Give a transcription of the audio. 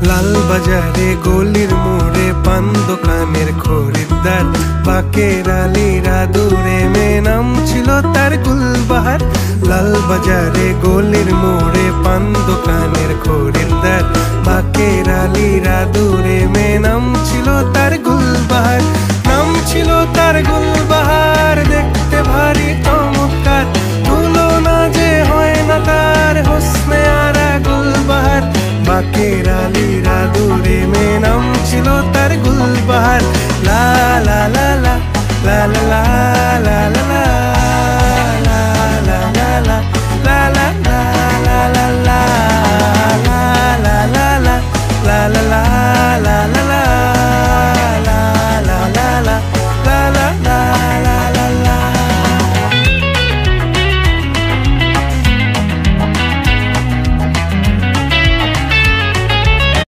লাল বাজারে গলির মোড়ে পান দোকানের খরিদ্দার, বাকের আলীরা দূরে মেয়ে নাম ছিল তার গুলবাহার। লাল বাজারে গলির মোড়ে পান দোকানের খরিদ্দার, বাকের আলীরা দূরে মেয়ে নাম ছিল তার গুলবাহার। নাম ছিল তার গুলবাহার, দেখতে ভারী চমৎকার, তুলনা যে হয় না তার হোসনে আরা গুলবাহার। বাকের আলীরা দূরে মেয়ে নাম ছিল তার গুলবাহার। লা লা লা লা লা লা লা।